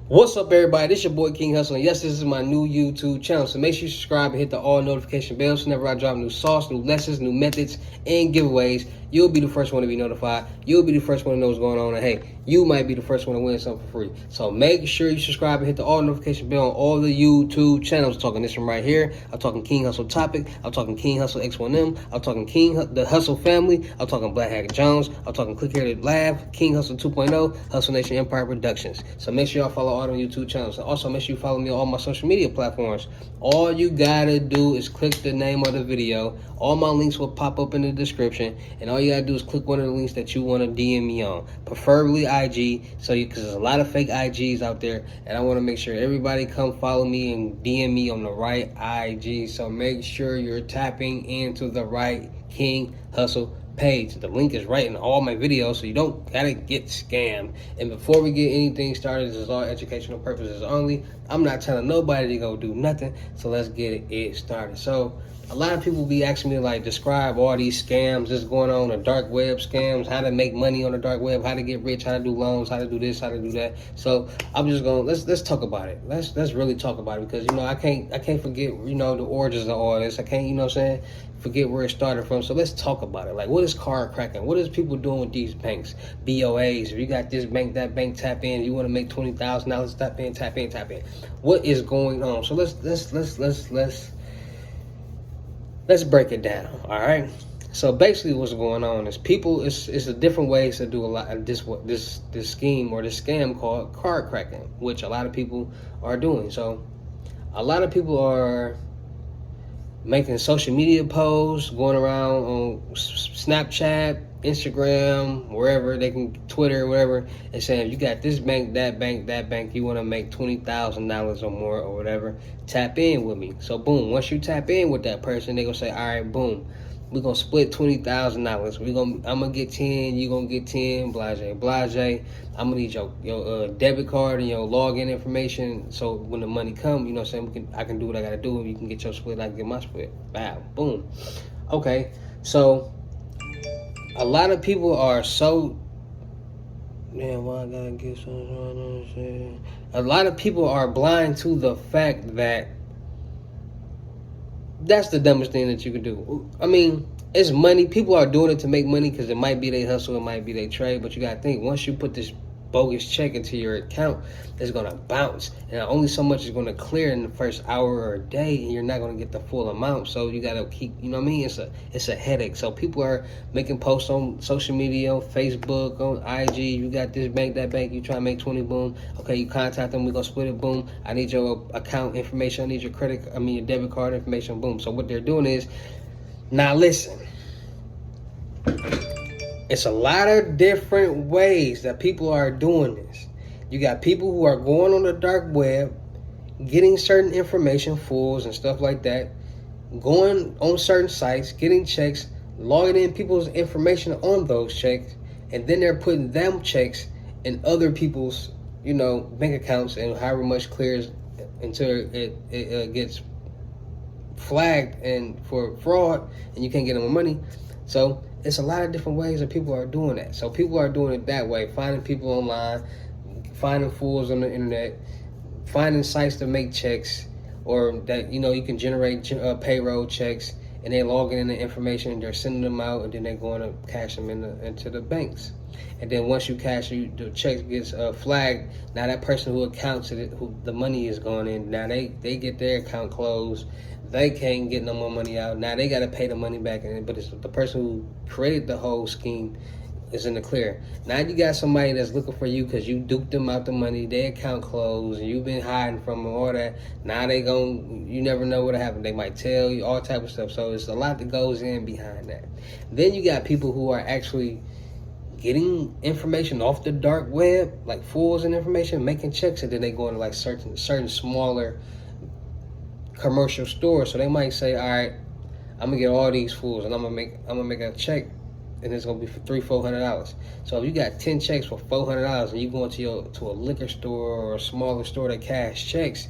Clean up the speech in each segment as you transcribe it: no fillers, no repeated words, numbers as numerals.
What's up, everybody? This your boy King Hussle, and yes, this is my new YouTube channel. So make sure you subscribe and hit the all notification bell so whenever I drop new sauce, new lessons, new methods, and giveaways, you'll be the first one to be notified. You'll be the first one to know what's going on, and hey, you might be the first one to win something for free. So make sure you subscribe and hit the all notification bell on all the YouTube channels. I'm talking this one right here. I'm talking King Hussle Topic. I'm talking King Hussle X1M. I'm talking the Hussle Family. I'm talking Blachat Jones. I'm talking Click Here to Laugh, King Hussle 2.0, Hussle Nation Empire Productions. So make sure y'all follow all the YouTube channels. Also, make sure you follow me on all my social media platforms. All you gotta do is click the name of the video. All my links will pop up in the description, and all you gotta do is click one of the links that you want to DM me on, preferably IG, because there's a lot of fake IGs out there, and I want to make sure everybody come follow me and DM me on the right IG. So make sure you're tapping into the right King Hussle page. The link is right in all my videos, so you don't gotta get scammed. And before we get anything started, this is all educational purposes only. I'm not telling nobody to go do nothing, so let's get it started. So a lot of people be asking me, like, describe all these scams that's going on, the dark web scams, how to make money on the dark web, how to get rich, how to do loans, how to do this, how to do that. So I'm just going, let's talk about it. Let's really talk about it, because I can't forget the origins of all this. I can't forget where it started from. So let's talk about it. Like, what is card cracking? What is people doing with these banks? BOAs. If you got this bank, that bank, tap in. You want to make $20,000, tap in, tap in, tap in. What is going on? So let's break it down. All right. So basically, what's going on is it's a different ways to do a lot of this scheme or this scam called card cracking, which a lot of people are doing. So a lot of people are making social media posts, going around on Snapchat, Instagram, wherever they can, Twitter, whatever, and saying, if you got this bank, that bank, that bank, you want to make $20,000 or more or whatever, tap in with me. So boom, once you tap in with that person, they gonna say, all right, boom, we're gonna split $20,000. I'm gonna get 10, you gonna get 10, blase. I'm gonna need your debit card and your login information, so when the money come, I can do what I gotta do. You can get your split, I can get my split. Wow, boom. Okay, so a lot of people are so, man, why I gotta get so, a lot of people are blind to the fact that that's the dumbest thing that you can do. I mean, it's money. People are doing it to make money because it might be their hustle, it might be their trade, but you gotta think, once you put this bogus check into your account, it's gonna bounce, and only so much is gonna clear in the first hour or a day, and you're not gonna get the full amount. So you gotta keep, it's a headache. So people are making posts on social media, on Facebook, on IG. You got this bank, that bank, you try to make 20, boom. Okay, you contact them, we're gonna split it, boom. I need your account information, I need your your debit card information, boom. So what they're doing is, now listen, it's a lot of different ways that people are doing this. You got people who are going on the dark web, getting certain information, fools and stuff like that, going on certain sites, getting checks, logging in people's information on those checks, and then they're putting them checks in other people's, bank accounts, and however much clears until it gets flagged and for fraud, and you can't get them money. So it's a lot of different ways that people are doing that. So people are doing it that way, finding people online, finding fools on the internet, finding sites to make checks, or that, you can generate payroll checks, and they're logging in the information, and they're sending them out, and then they're going to cash them into the banks. And then once you cash, the check gets flagged. Now that person who accounts it, who the money is going in, now they get their account closed. They can't get no more money out. Now they got to pay the money back, but it's the person who created the whole scheme is in the clear. Now you got somebody that's looking for you because you duped them out the money, their account closed, and you've been hiding from them, all that. Now you never know what'll happen. They might tell you all type of stuff. So it's a lot that goes in behind that. Then you got people who are actually getting information off the dark web, like fools and information, making checks, and then they go into like certain smaller commercial stores. So they might say, all right, I'm gonna get all these fools, and I'm gonna make a check, and it's gonna be for $300-400. So if you got 10 checks for $400, and you go to a liquor store or a smaller store that cash checks,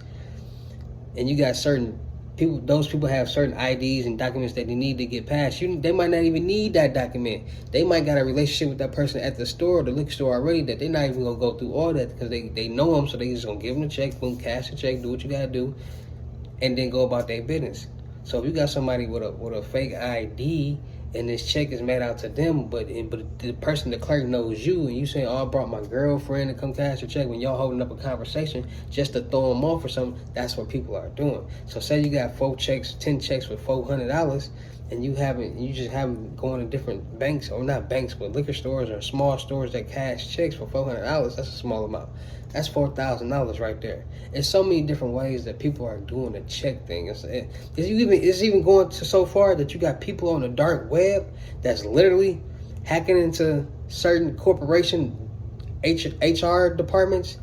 and you got certain those people have certain IDs and documents that they need to get past. They might not even need that document. They might got a relationship with that person at the store, the liquor store already, that they're not even gonna go through all that because they know them, so they just gonna give them a check, boom, cash the check, do what you gotta do, and then go about their business. So if you got somebody with a fake ID and this check is made out to them, but the person, the clerk, knows you, and you saying, "Oh, I brought my girlfriend to come cash the check," when y'all holding up a conversation just to throw them off or something, that's what people are doing. So say you got 10 checks for $400, and you just haven't going to different banks, or not banks, but liquor stores or small stores that cash checks for $400. That's a small amount. That's $4,000 right there. There's so many different ways that people are doing the check thing. It's even going to so far that you got people on the dark web that's literally hacking into certain corporation HR departments,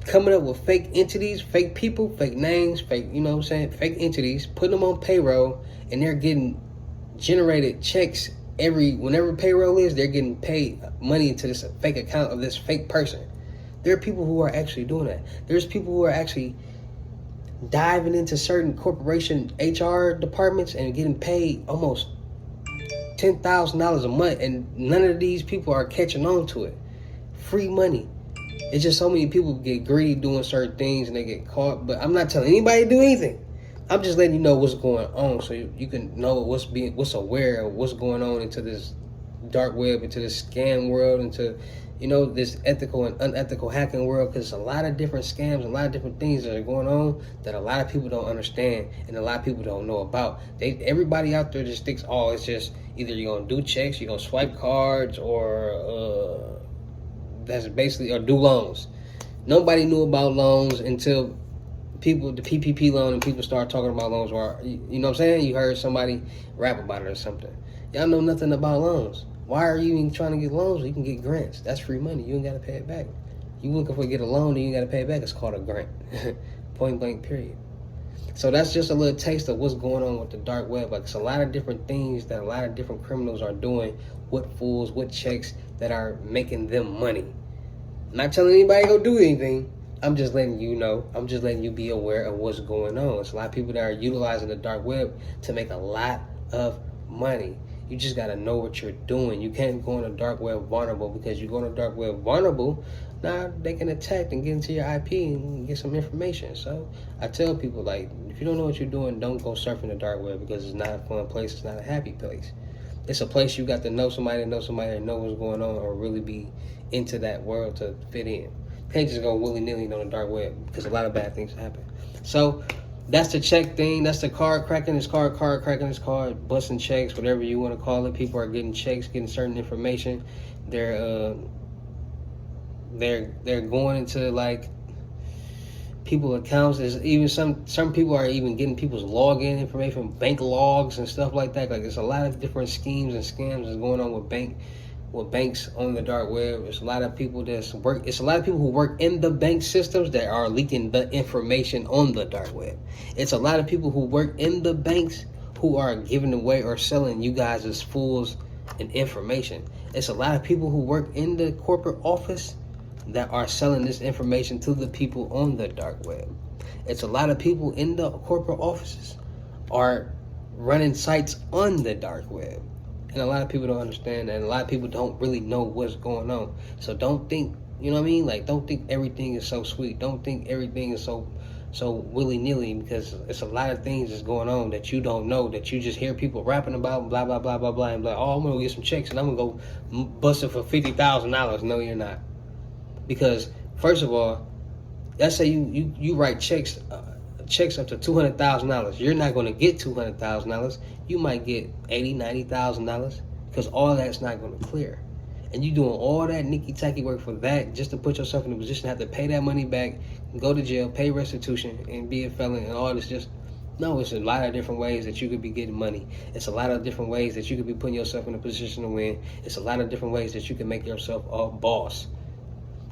coming up with fake entities, fake people, fake names, fake, fake entities, putting them on payroll, and they're getting generated checks whenever payroll is, they're getting paid money into this fake account of this fake person. There are people who are actually doing that. There's people who are actually diving into certain corporation HR departments and getting paid almost $10,000 a month, and none of these people are catching on to it. Free money. It's just so many people get greedy doing certain things and they get caught. But I'm not telling anybody to do anything. I'm just letting you know what's going on, so you can know what's aware of what's going on into this dark web, into this scam world, into this ethical and unethical hacking world, because there's a lot of different scams, a lot of different things that are going on that a lot of people don't understand and a lot of people don't know about. Everybody out there just thinks, oh, it's just either you're gonna do checks, you're gonna swipe cards, or that's basically, or do loans. Nobody knew about loans until the PPP loan, and people start talking about loans, or you know what I'm saying? You heard somebody rap about it or something. Y'all know nothing about loans. Why are you even trying to get loans? You can get grants. That's free money. You ain't got to pay it back. You looking for get a loan and you ain't got to pay it back. It's called a grant. Point blank, period. So that's just a little taste of what's going on with the dark web. Like, it's a lot of different things that a lot of different criminals are doing with fools, with checks that are making them money. I'm not telling anybody to go do anything. I'm just letting you know. I'm just letting you be aware of what's going on. It's a lot of people that are utilizing the dark web to make a lot of money. You just got to know what you're doing. You can't go on the dark web vulnerable, because you go on the dark web vulnerable, now they can attack and get into your IP and get some information. So I tell people, like, if you don't know what you're doing, don't go surfing the dark web, because it's not a fun place. It's not a happy place. It's a place you got to know somebody that knows what's going on, or really be into that world to fit in. You can't just go willy-nilly on the dark web, because a lot of bad things happen. So that's the check thing. That's the card cracking. It's card cracking. It's card busting checks, whatever you want to call it. People are getting checks, getting certain information. They're going into like people accounts. There's even some people are even getting people's login information, bank logs and stuff like that. Like, there's a lot of different schemes and scams that's going on with banks on the dark web. It's a lot of people it's a lot of people who work in the bank systems that are leaking the information on the dark web. It's a lot of people who work in the banks who are giving away or selling you guys as fools and information. It's a lot of people who work in the corporate office that are selling this information to the people on the dark web. It's a lot of people in the corporate offices are running sites on the dark web. And a lot of people don't understand that, and a lot of people don't really know what's going on. So don't think, you know what I mean? Like, don't think everything is so sweet. Don't think everything is so willy-nilly, because it's a lot of things that's going on that you don't know, that you just hear people rapping about, blah, blah, blah, blah, blah, and like, oh, I'm going to get some checks, and I'm going to go bust it for $50,000. No, you're not. Because, first of all, let's say you write checks up to $200,000. You're not going to get $200,000. You might get $80,000, $90,000, because all that's not going to clear. And you doing all that nicky-tacky work for that, just to put yourself in a position to have to pay that money back, go to jail, pay restitution, and be a felon, and all this. Just no. It's a lot of different ways that you could be getting money. It's a lot of different ways that you could be putting yourself in a position to win. It's a lot of different ways that you can make yourself a boss.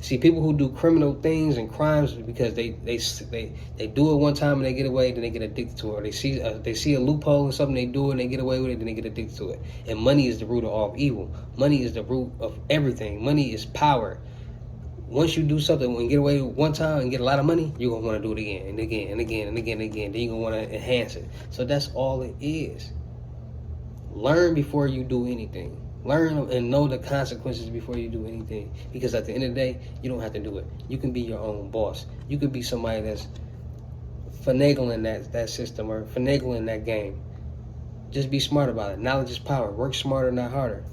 See, people who do criminal things and crimes because they do it one time and they get away, then they get addicted to it. Or they see a loophole or something, they do it and they get away with it, then they get addicted to it. And money is the root of all evil. Money is the root of everything. Money is power. once you do something and get away one time and get a lot of money, you're gonna want to do it again and again and again and again and again. Then you're gonna want to enhance it. So that's all it is. Learn before you do anything. Learn and know the consequences before you do anything. Because at the end of the day, you don't have to do it. You can be your own boss. You could be somebody that's finagling that system or finagling that game. Just be smart about it. Knowledge is power. Work smarter, not harder.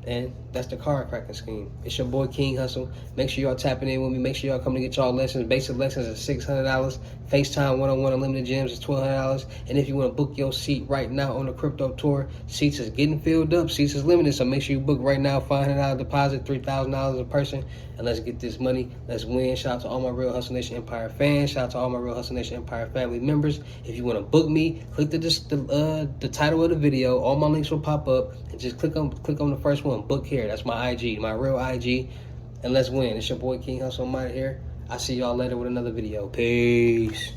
And that's the card cracking scheme. It's your boy King Hussle. Make sure y'all tapping in with me. Make sure y'all come to get y'all lessons. Basic lessons is $600. FaceTime one-on-one unlimited gems is $1,200. And if you want to book your seat right now on the crypto tour, seats is getting filled up. Seats is limited, so make sure you book right now. $500 deposit, $3,000 a person, and let's get this money. Let's win. Shout out to all my Real Hustle Nation Empire fans. Shout out to all my Real Hustle Nation Empire family members. If you want to book me, click the title of the video. All my links will pop up, and just click on the first one. Book here. That's my IG, my real IG, and let's win. It's your boy King Hussle. I'm out of here. I'll see y'all later with another video. Peace.